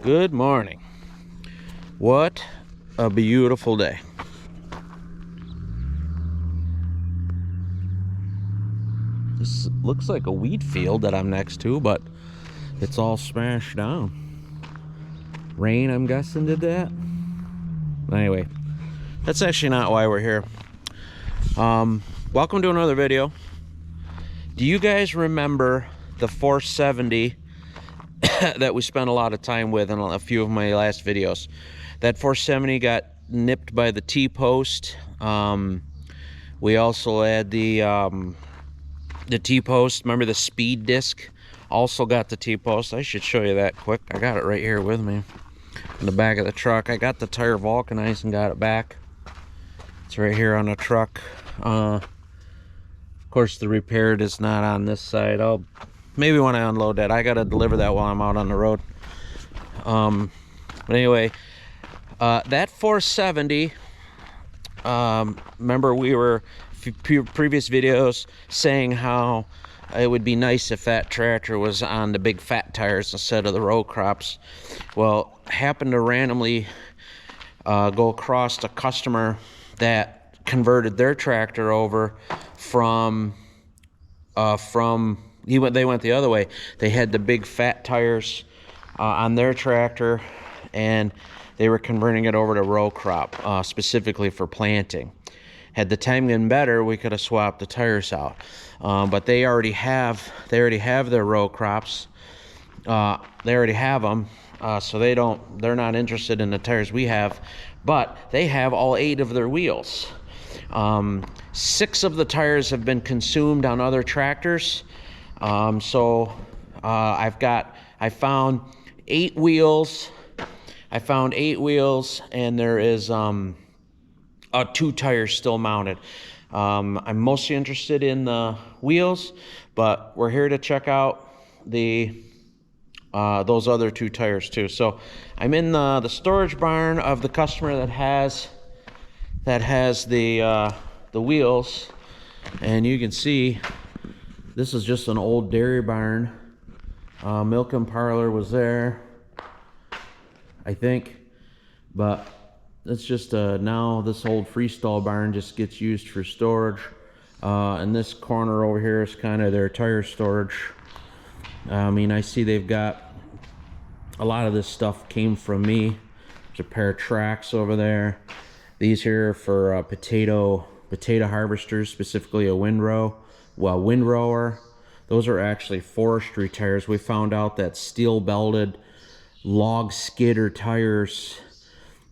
Good morning. What a beautiful day. This looks like a wheat field that I'm next to, but it's all smashed down. Rain, I'm guessing, did that. Anyway, that's actually not why we're here. Welcome to another video. Do you guys remember the 470 that we spent a lot of time with in a few of my last videos? That 470 got nipped by the T-post. We also had the T-post. Remember the speed disc? Also got the T-post. I should show you that quick. I got it right here with me in the back of the truck. I got the tire vulcanized and got it back. It's right here on the truck. Of course, the repaired is not on this side. I'll maybe when I unload that. I gotta deliver that while I'm out on the road. But anyway, that 470. Remember we were previous videos saying how it would be nice if that tractor was on the big fat tires instead of the Rowcrops. Well, happened to randomly go across a customer that converted their tractor over they went the other way. They had the big fat tires on their tractor, and they were converting it over to Rowcrop, specifically for planting. Had the time been better, we could have swapped the tires out. But they already have their Rowcrops. They already have them, so they're not interested in the tires we have. But they have all 8 of their wheels. 6 of the tires have been consumed on other tractors. So I found 8 wheels. And there is 2 tires still mounted. I'm mostly interested in the wheels, but we're here to check out those other 2 tires too. So I'm in the storage barn of the customer that has the wheels, and you can see this is just an old dairy barn. Milk and parlor was there, I think, but it's just now this old freestall barn just gets used for storage. And this corner over here is kind of their tire storage. I mean, I see they've got a lot of this stuff came from me. There's a pair of tracks over there. These here are for potato harvesters, specifically a windrower. Those are actually forestry tires. We found out that steel belted log skidder tires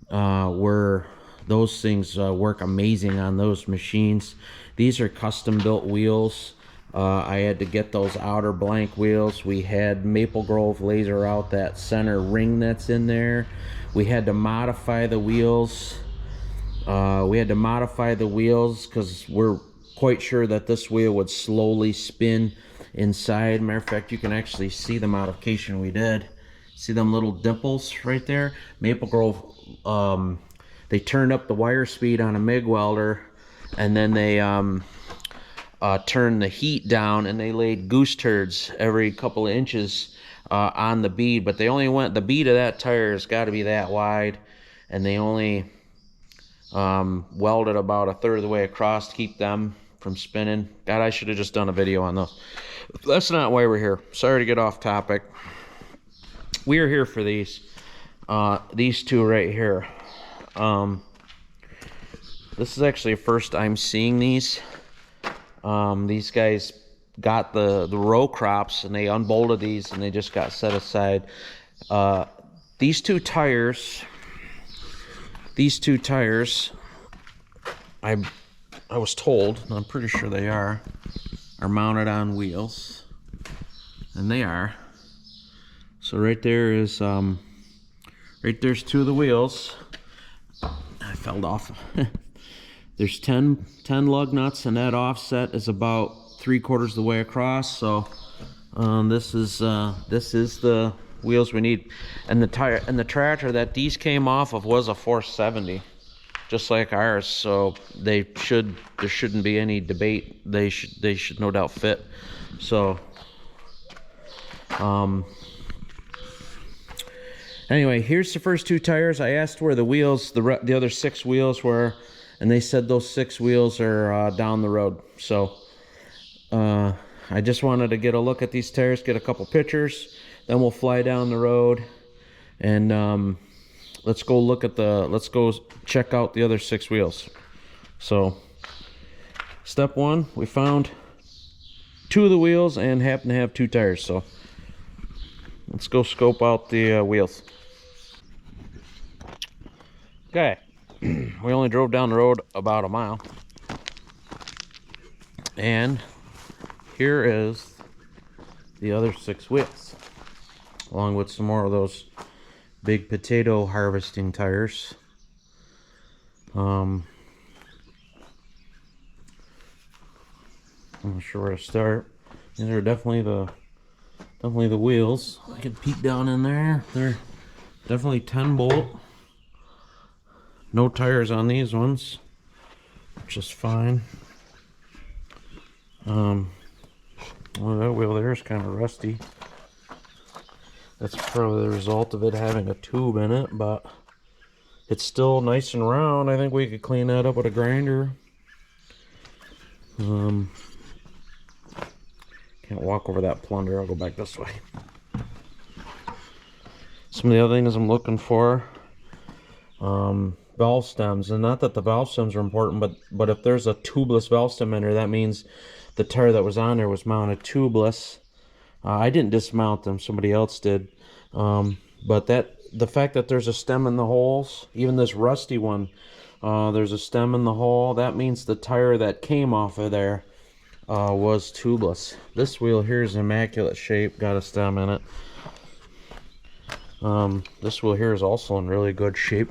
those things work amazing on those machines. These are custom built wheels. I had to get those outer blank wheels. We had Maple Grove laser out that center ring that's in there. We had to modify the wheels. Because we're quite sure that this wheel would slowly spin inside. Matter of fact, you can actually see the modification we did. See them little dimples right there? Maple Grove, they turned up the wire speed on a MIG welder, and then they turned the heat down, and they laid goose turds every couple of inches on the bead. But the bead of that tire has got to be that wide, and they only welded about 1/3 of the way across to keep them from spinning. God, I should have just done a video on those. That's not why we're here. Sorry to get off topic. We are here for these 2 right here. This is actually the first I'm seeing these. These guys got the Rowcrops, and they unbolted these, and they just got set aside. These two tires, I was told, and I'm pretty sure they are mounted on wheels, and they are. So right there is there's 2 of the wheels. I fell off. There's 10 lug nuts, and that offset is about 3/4 of the way across. So this is the wheels we need. And the tire and the tractor that these came off of was a 470, just like ours. So there shouldn't be any debate. They should no doubt fit. So Anyway, here's the first 2 tires. I asked where the wheels, the other 6 wheels were, and they said those 6 wheels are down the road. So I just wanted to get a look at these tires, get a couple pictures, then we'll fly down the road, and let's go check out the other 6 wheels. So step 1, we found 2 of the wheels and happen to have 2 tires. So let's go scope out the wheels. Okay, we only drove down the road about a mile, and here is the other 6 wheels, along with some more of those big potato harvesting tires. I'm not sure where to start. These are definitely the wheels. I can peek down in there. They're definitely 10 bolt. No tires on these ones, which is fine. Well, that wheel there is kind of rusty. That's probably the result of it having a tube in it, but it's still nice and round. I think we could clean that up with a grinder. Can't walk over that plunder. I'll go back this way. Some of the other things I'm looking for, valve stems, and not that the valve stems are important, but if there's a tubeless valve stem in there, that means the tire that was on there was mounted tubeless. I didn't dismount them, somebody else did, but the fact that there's a stem in the holes, even this rusty one, there's a stem in the hole, that means the tire that came off of there was tubeless. This wheel here is immaculate shape, got a stem in it. This wheel here is also in really good shape.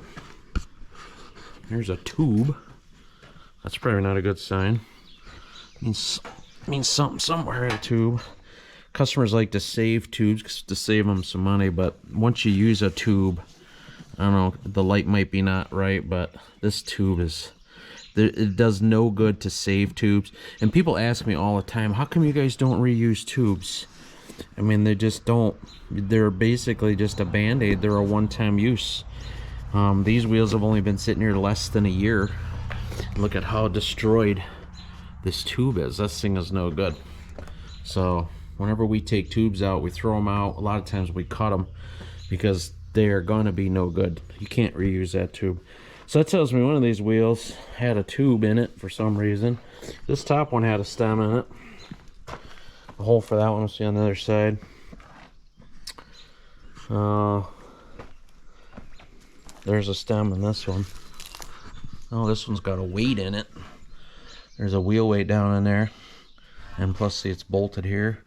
There's a tube. That's probably not a good sign. Means something somewhere in a tube. Customers like to save tubes to save them some money, but once you use a tube, I don't know, the light might be not right, but this tube is, it does no good to save tubes. And people ask me all the time, how come you guys don't reuse tubes? I mean, they just don't. They're basically just a band-aid. They're a one-time use. These wheels have only been sitting here less than a year. Look at how destroyed this tube is. This thing is no good. So whenever we take tubes out, we throw them out. A lot of times we cut them because they are going to be no good. You can't reuse that tube. So that tells me one of these wheels had a tube in it for some reason. This top one had a stem in it. The hole for that one, we'll see on the other side. There's a stem in this one. Oh, this one's got a weight in it. There's a wheel weight down in there. And plus, see, it's bolted here.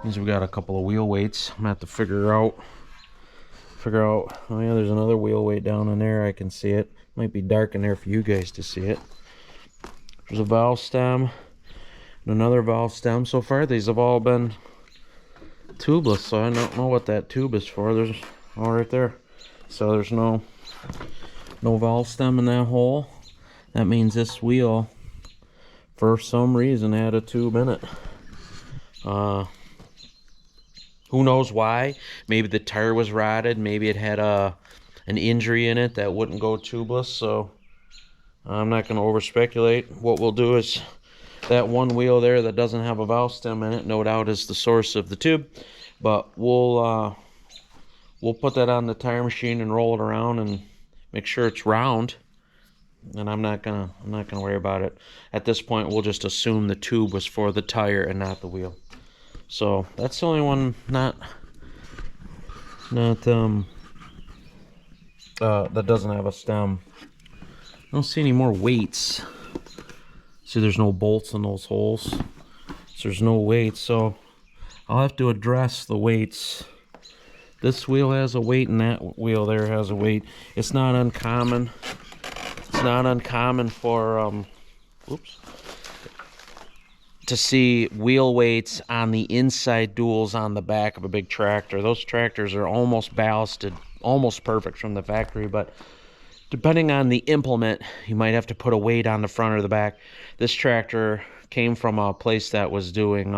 Means we've got a couple of wheel weights. I'm gonna have to figure out, oh yeah, there's another wheel weight down in there. I can see it. Might be dark in there for you guys to see it. There's a valve stem and another valve stem. So far, these have all been tubeless, so I don't know what that tube is for. There's all right there. So there's no valve stem in that hole. That means this wheel, for some reason, had a tube in it. Who knows why? Maybe the tire was rotted. Maybe it had an injury in it that wouldn't go tubeless. So I'm not going to over speculate. What we'll do is that one wheel there that doesn't have a valve stem in it, no doubt, is the source of the tube. But we'll put that on the tire machine and roll it around and make sure it's round. And I'm not gonna worry about it. At this point, we'll just assume the tube was for the tire and not the wheel. So that's the only one that doesn't have a stem. I don't see any more weights. See, there's no bolts in those holes. So there's no weights, so I'll have to address the weights. This wheel has a weight and that wheel there has a weight. It's not uncommon. It's not uncommon for to see wheel weights on the inside duals on the back of a big tractor. Those tractors are almost ballasted, almost perfect from the factory, but depending on the implement, you might have to put a weight on the front or the back. This tractor came from a place that was doing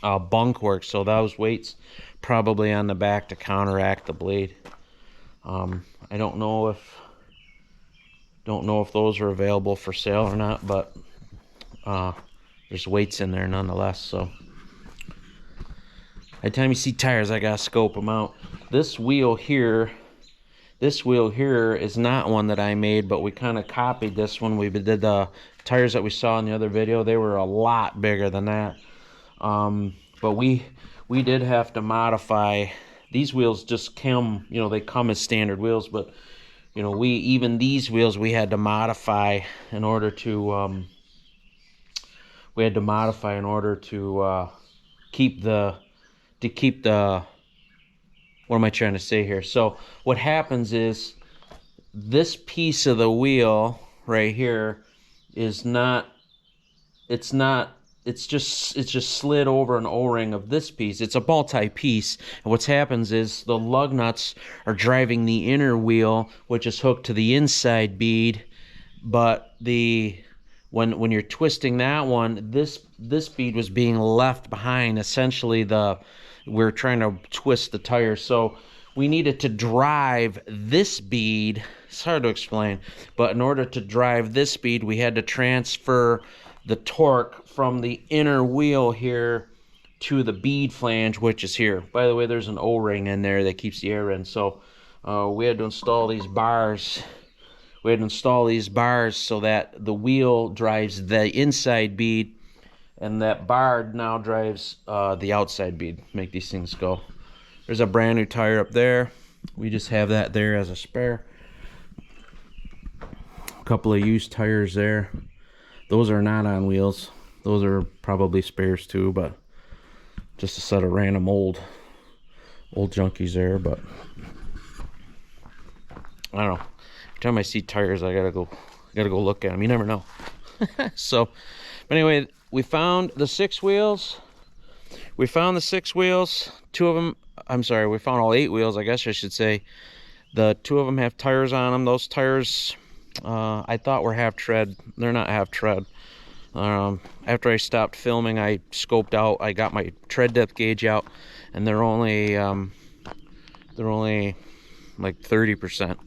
bunk work, so those weights probably on the back to counteract the bleed. I don't know if those are available for sale or not, but there's weights in there nonetheless. So every time you see tires, I gotta scope them out. This wheel here is not one that I made, but we kind of copied this one. We did the tires that we saw in the other video. They were a lot bigger than that. But we did have to modify. These wheels just come, you know, they come as standard wheels, but you know, even these wheels we had to modify in order to keep the what am I trying to say here? So what happens is this piece of the wheel right here is not, it's just slid over an O-ring of this piece. It's a multi-piece, and what happens is the lug nuts are driving the inner wheel, which is hooked to the inside bead, but when you're twisting that one, this bead was being left behind. Essentially, we're trying to twist the tire, so we needed to drive this bead. It's hard to explain, but in order to drive this bead, we had to transfer the torque from the inner wheel here to the bead flange, which is here. By the way, there's an O-ring in there that keeps the air in, so we had to install these bars. We had to install these bars so that the wheel drives the inside bead, and that bar now drives the outside bead. Make these things go. There's a brand new tire up there. We just have that there as a spare. A couple of used tires there. Those are not on wheels. Those are probably spares too, but just a set of random old junkies there. But I don't know. Every time I see tires, I gotta go look at them. You never know. So, but anyway, we found the 6 wheels. We found the 6 wheels. 2 of them, I'm sorry, we found all 8 wheels, I guess I should say. The 2 of them have tires on them. Those tires, I thought were half tread. They're not half tread. After I stopped filming, I scoped out. I got my tread depth gauge out, and they're only like 30%.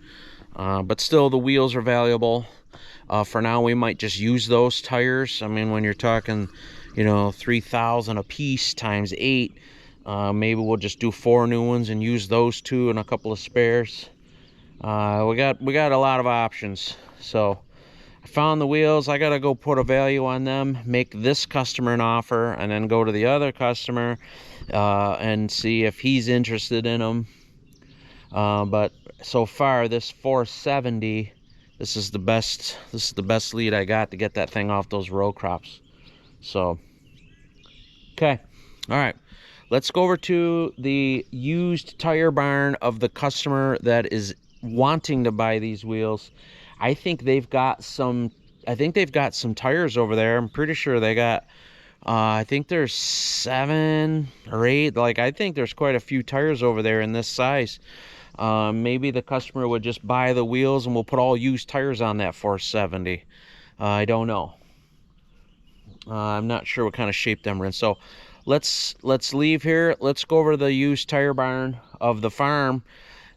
But still, the wheels are valuable. For now, we might just use those tires. I mean, when you're talking, you know, 3,000 a piece times 8, maybe we'll just do 4 new ones and use those 2 and a couple of spares. We got a lot of options. So I found the wheels. I gotta go put a value on them, make this customer an offer, and then go to the other customer and see if he's interested in them. But so far, this 470, this is the best lead I got to get that thing off those Rowcrops. So okay, all right, let's go over to the used tire barn of the customer that is wanting to buy these wheels. I think they've got some tires over there. I'm pretty sure they got I think there's 7 or 8. Like, I think there's quite a few tires over there in this size. Maybe the customer would just buy the wheels and we'll put all used tires on that 470. I don't know. I'm not sure what kind of shape them are in. So let's leave here. Let's go over to the used tire barn of the farm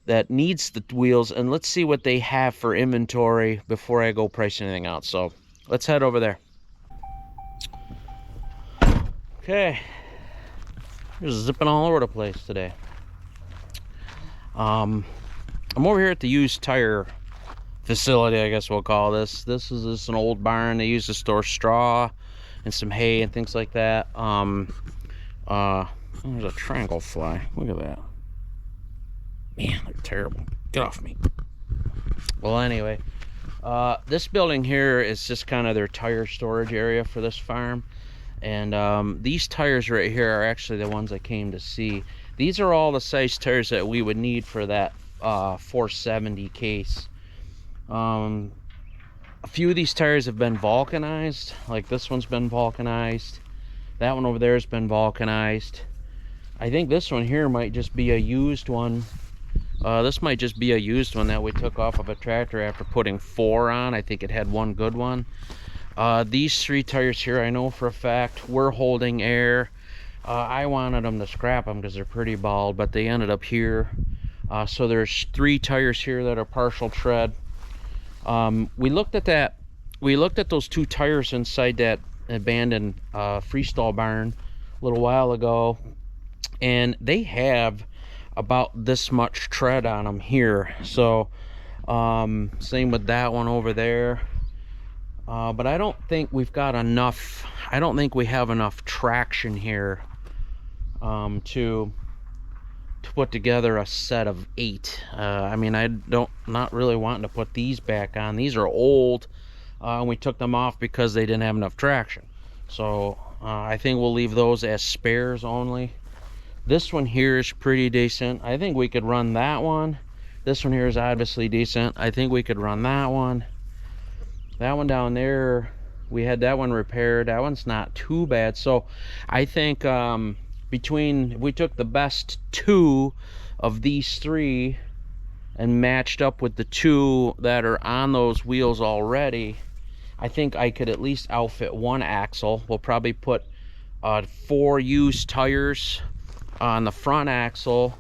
that needs the wheels, and let's see what they have for inventory before I go price anything out. So let's head over there. Okay, we're zipping all over the place today. I'm over here at the used tire facility, I guess we'll call this. This is just an old barn. They used to store straw and some hay and things like that. There's a triangle fly. Look at that. Man, they're terrible. Get off me. Well, anyway, this building here is just kind of their tire storage area for this farm. And these tires right here are actually the ones I came to see. These are all the size tires that we would need for that 470 case. A few of these tires have been vulcanized. Like this one's been vulcanized. That one over there has been vulcanized. I think this one here might just be a used one. This might just be a used one that we took off of a tractor after putting 4 on. I think it had 1 good one. These 3 tires here, I know for a fact, were holding air. I wanted them to scrap them because they're pretty bald, but they ended up here. So there's 3 tires here that are partial tread. We looked at that. We looked at those 2 tires inside that abandoned freestall barn a little while ago, and they have about this much tread on them here. So same with that one over there. But I don't think we've got enough. I don't think we have enough traction here to put together a set of 8. I mean, not really wanting to put these back on. These are old, and we took them off because they didn't have enough traction. So I think we'll leave those as spares only. This one here is pretty decent. I think we could run that one. This one here is obviously decent. I think we could run that one. That one down there, we had that one repaired. That one's not too bad. So I think we took the best 2 of these 3 and matched up with the 2 that are on those wheels already. I think I could at least outfit 1 axle. We'll probably put 4 used tires on the front axle,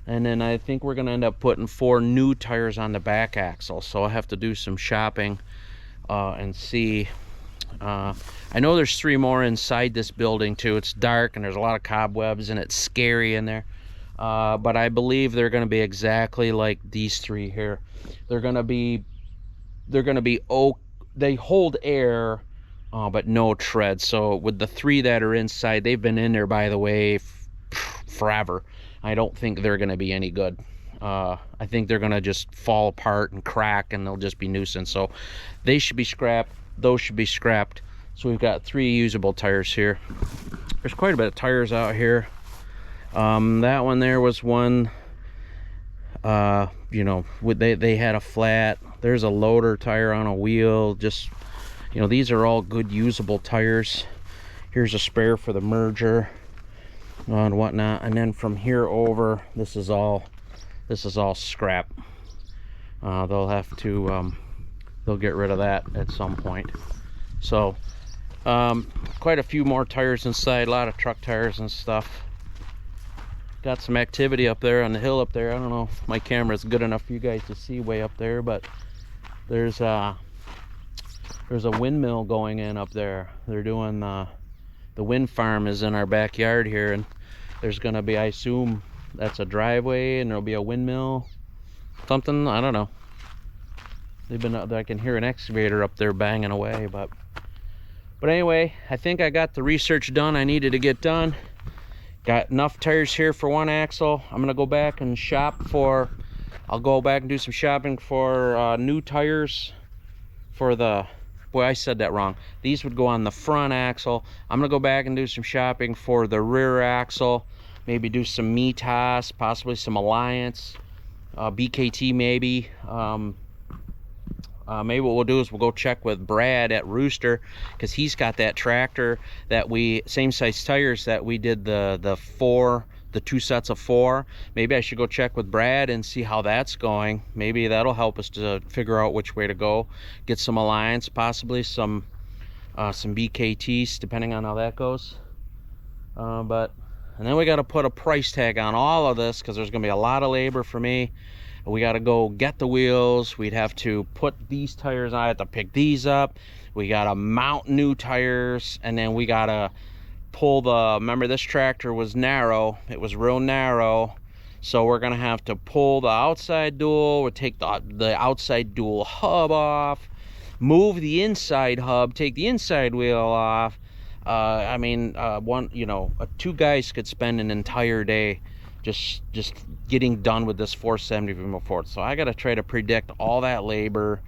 and then I think we're gonna end up putting 4 new tires on the back axle. So I'll have to do some shopping and see. I know there's 3 more inside this building too. It's dark and there's a lot of cobwebs and it's scary in there, but I believe they're going to be exactly like these 3 here. They're going to be oak. They hold air, but no tread. So with the 3 that are inside, they've been in there, by the way, forever. I don't think they're going to be any good. I think they're going to just fall apart and crack, and they'll just be nuisance. So they should be scrapped. Those should be scrapped. So we've got 3 usable tires here. There's quite a bit of tires out here. That one there was one, you know, they had a flat. There's a loader tire on a wheel. Just, you know, these are all good usable tires. Here's a spare for the merger and whatnot. And then from here over, this is all scrap. They'll have to they'll get rid of that at some point. So quite a few more tires inside, a lot of truck tires and stuff. Got some activity up there on the hill up there. I don't know if my camera is good enough for you guys to see way up there, but there's a windmill going in up there. They're doing the wind farm is in our backyard here, and there's gonna be, I assume that's a driveway, and there'll be a windmill, something, I don't know. They've been up there. I can hear an excavator up there banging away, but anyway, I think I got the research done I needed to get done. Got enough tires here for 1 axle. I'm gonna go back and shop for, I'll go back and do some shopping for new tires for the, boy, I said that wrong. These would go on the front axle. I'm gonna go back and do some shopping for the rear axle. Maybe do some Mitas, possibly some Alliance, BKT maybe. Maybe what we'll do is we'll go check with Brad at Rooster, because he's got that tractor that same size tires that we did the 2 sets of 4. Maybe I should go check with Brad and see how that's going. Maybe that'll help us to figure out which way to go. Get some Alliance, possibly some BKTs, depending on how that goes. And then we got to put a price tag on all of this, because there's going to be a lot of labor for me. We got to go get the wheels. We'd have to put these tires on. I have to pick these up. We got to mount new tires, and then we got to pull remember, this tractor was narrow. It was real narrow. So we're going to have to pull the outside dual. We'll take the outside dual hub off, move the inside hub, take the inside wheel off. I mean, 2 guys could spend an entire day just getting done with this 470 before. So I got to try to predict all that labor,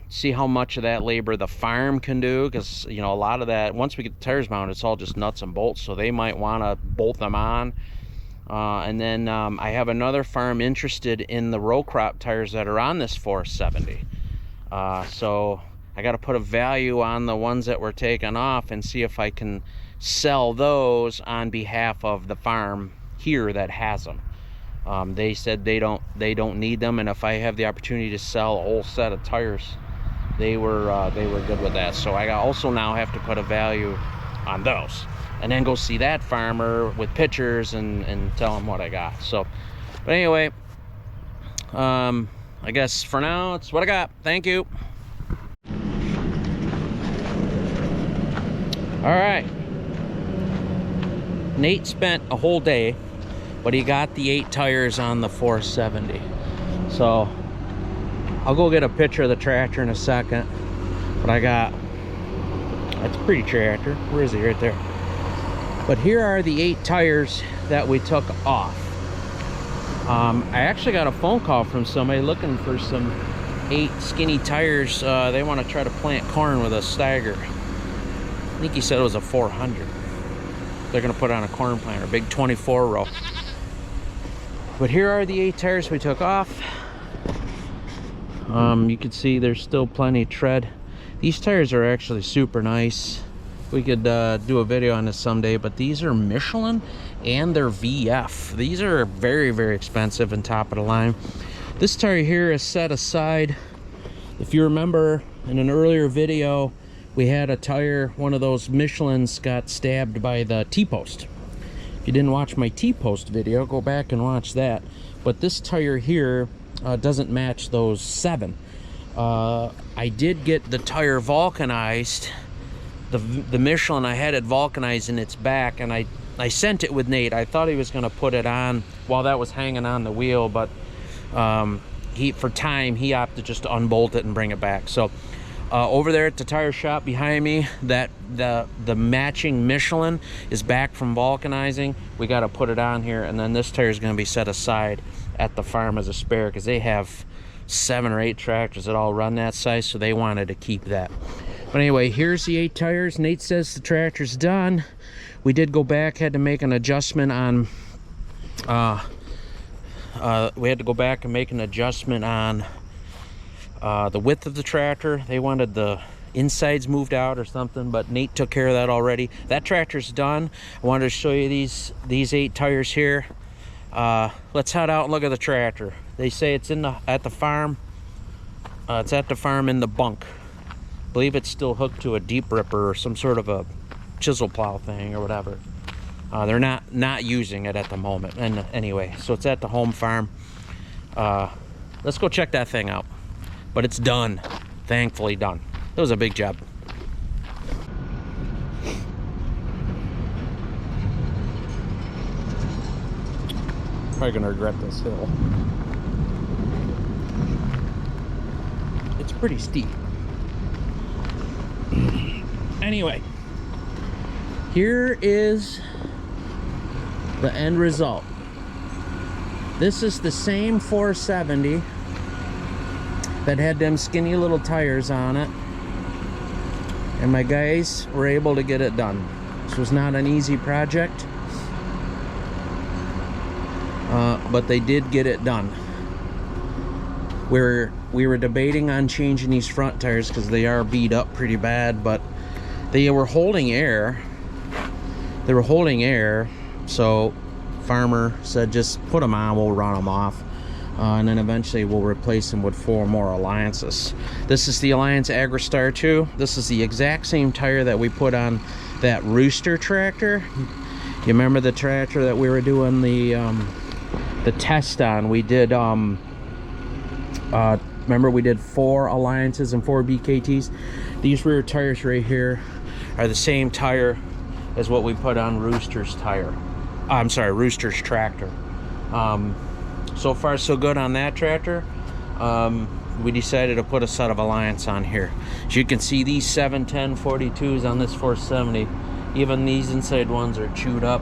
see how much of that labor the farm can do, because a lot of that, once we get the tires mounted, it's all just nuts and bolts, so they might want to bolt them on. And then I have another farm interested in the Rowcrop tires that are on this 470. So I got to put a value on the ones that were taken off and see if I can sell those on behalf of the farm here that has them. They said they don't need them, and if I have the opportunity to sell a whole set of tires, they were good with that. So I also now have to put a value on those, and then go see that farmer with pictures and tell him what I got. So, but anyway, I guess for now, it's what I got. Thank you. All right. Nate spent a whole day, but he got the 8 tires on the 470. So I'll go get a picture of the tractor in a second. But I got, that's a pretty tractor. Where is he? Right there. But here are the 8 tires that we took off. I actually got a phone call from somebody looking for some 8 skinny tires. They want to try to plant corn with a stagger. I think he said it was a 400. They're gonna put on a corn planter, big 24 row. But here are the 8 tires we took off. You can see there's still plenty of tread. These tires are actually super nice. We could do a video on this someday, but these are Michelin and they're VF. These are very, very expensive and top of the line. This tire here is set aside. If you remember in an earlier video, we had a tire, one of those Michelins got stabbed by the T-post. If you didn't watch my T-post video, go back and watch that. But this tire here doesn't match those 7. I did get the tire vulcanized. The Michelin, I had it vulcanized in its back, and I sent it with Nate. I thought he was going to put it on while that was hanging on the wheel, but for time, he opted just to unbolt it and bring it back. So over there at the tire shop behind me, that the matching Michelin is back from vulcanizing. We got to put it on here, and then this tire is going to be set aside at the farm as a spare, because they have 7 or 8 tractors that all run that size, so they wanted to keep that. But anyway, here's the 8 tires. Nate says the tractor's done. We did go back, had to make an adjustment on we had to go back and make an adjustment on the width of the tractor. They wanted the insides moved out or something, but Nate took care of that already. That tractor's done. I wanted to show you these 8 tires here. Let's head out and look at the tractor. They say it's at the farm. It's at the farm in the bunk. I believe it's still hooked to a deep ripper or some sort of a chisel plow thing or whatever. They're not using it at the moment. And anyway, so it's at the home farm. Let's go check that thing out. But it's done. Thankfully done. It was a big job. Probably gonna regret this hill. It's pretty steep. Anyway, here is the end result. This is the same 470 that had them skinny little tires on it, and my guys were able to get it done. This was not an easy project, but they did get it done. We were debating on changing these front tires because they are beat up pretty bad, but they were holding air. They were holding air, so farmer said just put them on, we'll run them off. And then eventually we'll replace them with 4 more Alliances. This is the Alliance Agristar 2. This is the exact same tire that we put on that Rooster tractor. You remember the tractor that we were doing the test on? We did remember we did 4 Alliances and 4 BKTs. These rear tires right here are the same tire as what we put on Rooster's tire. I'm sorry, Rooster's tractor. So far so good on that tractor. We decided to put a set of Alliance on here. As you can see, these 71042s on this 470, even these inside ones are chewed up,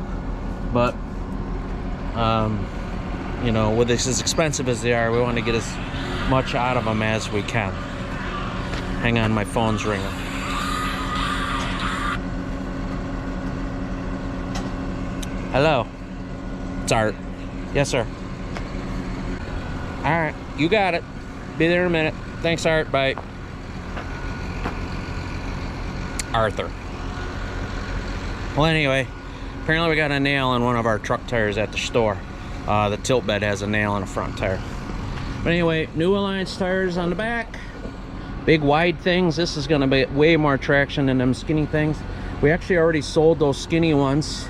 but you know, with this as expensive as they are, we want to get as much out of them as we can. Hang on, my phone's ringing. Hello, it's Art. Yes, sir. All right, you got it. Be there in a minute. Thanks, Art. Bye. Arthur. Well, anyway, apparently we got a nail in one of our truck tires at the store. The tilt bed has a nail in a front tire. But anyway, new Alliance tires on the back. Big wide things. This is going to be way more traction than them skinny things. We actually already sold those skinny ones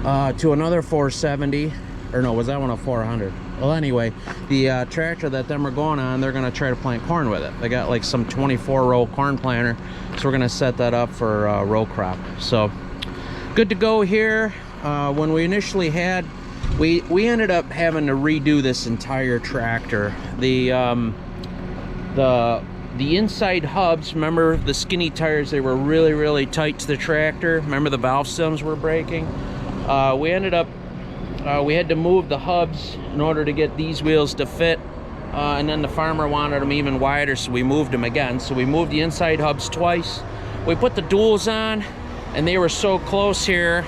to another 470, or no, was that one a 400? Well, anyway, the tractor that them are going on, they're gonna try to plant corn with it. They got like some 24-row corn planter, so we're gonna set that up for row crop. So good to go here. When we initially had, we ended up having to redo this entire tractor. The inside hubs, remember the skinny tires, they were really tight to the tractor. Remember the valve stems were breaking. We ended up we had to move the hubs in order to get these wheels to fit, and then the farmer wanted them even wider, so we moved them again. So we moved the inside hubs twice. We put the duals on, and they were so close here,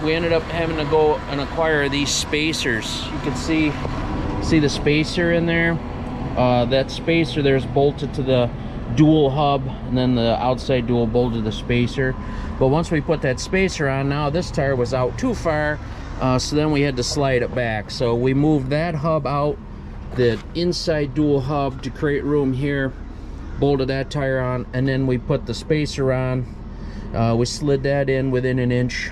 we ended up having to go and acquire these spacers. You can see the spacer in there. That spacer there's bolted to the dual hub, and then the outside dual bolted to the spacer. But once we put that spacer on, now this tire was out too far, so then we had to slide it back. So we moved that hub out, the inside dual hub, to create room here, bolted that tire on, and then we put the spacer on. We slid that in within an inch,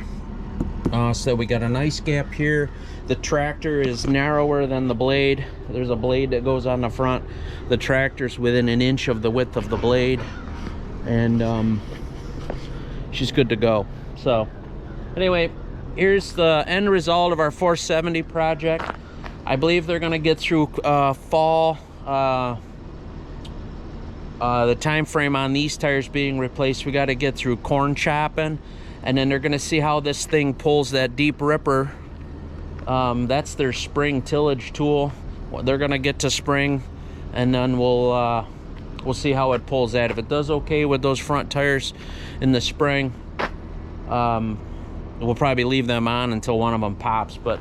so we got a nice gap here. The tractor is narrower than the blade. There's a blade that goes on the front. The tractor's within an inch of the width of the blade, and she's good to go. So anyway, here's the end result of our 470 project. I believe they're going to get through fall. The time frame on these tires being replaced, we got to get through corn chopping, and then they're going to see how this thing pulls that deep ripper. That's their spring tillage tool. They're going to get to spring, and then we'll see how it pulls that. If it does okay with those front tires in the spring, we'll probably leave them on until one of them pops. But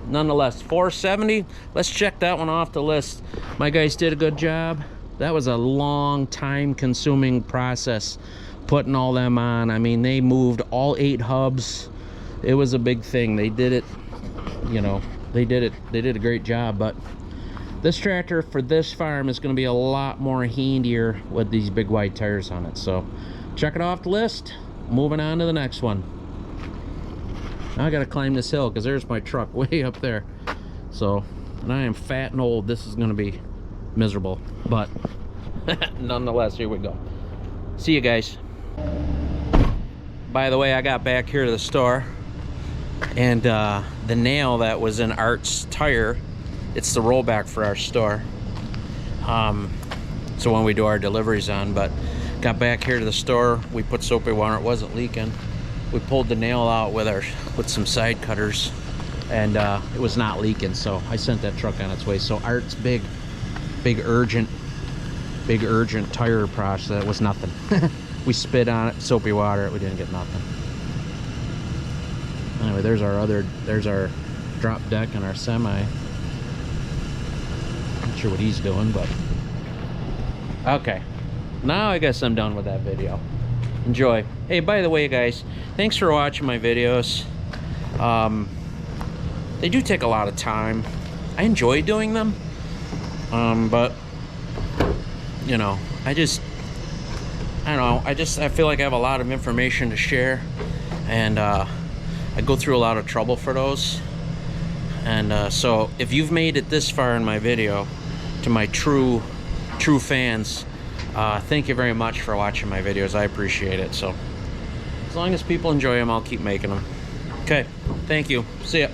nonetheless, 470, let's check that one off the list. My guys did a good job. That was a long time consuming process putting all them on. I mean, they moved all 8 hubs. It was a big thing. They did it, you know, they did a great job. But this tractor for this farm is going to be a lot more handier with these big wide tires on it. So check it off the list. Moving on to the next one. Now I gotta climb this hill because there's my truck way up there. So, and I am fat and old. This is gonna be miserable, but nonetheless, here we go. See you guys. By the way, I got back here to the store, and the nail that was in Art's tire, it's the rollback for our store. So when we do our deliveries on, but got back here to the store, we put soapy water, it wasn't leaking. We pulled the nail out with some side cutters, and it was not leaking, so I sent that truck on its way. So Art's big urgent tire process was nothing. We spit on it, soapy water, we didn't get nothing. Anyway, there's our drop deck and our semi. Not sure what he's doing, but okay. Now I guess I'm done with that video. Enjoy. Hey, by the way, guys, thanks for watching my videos. They do take a lot of time. I enjoy doing them, but you know, I don't know, I feel like I have a lot of information to share, and I go through a lot of trouble for those. And so if you've made it this far in my video, to my true fans, thank you very much for watching my videos. I appreciate it. So as long as people enjoy them, I'll keep making them. Okay, thank you. See ya.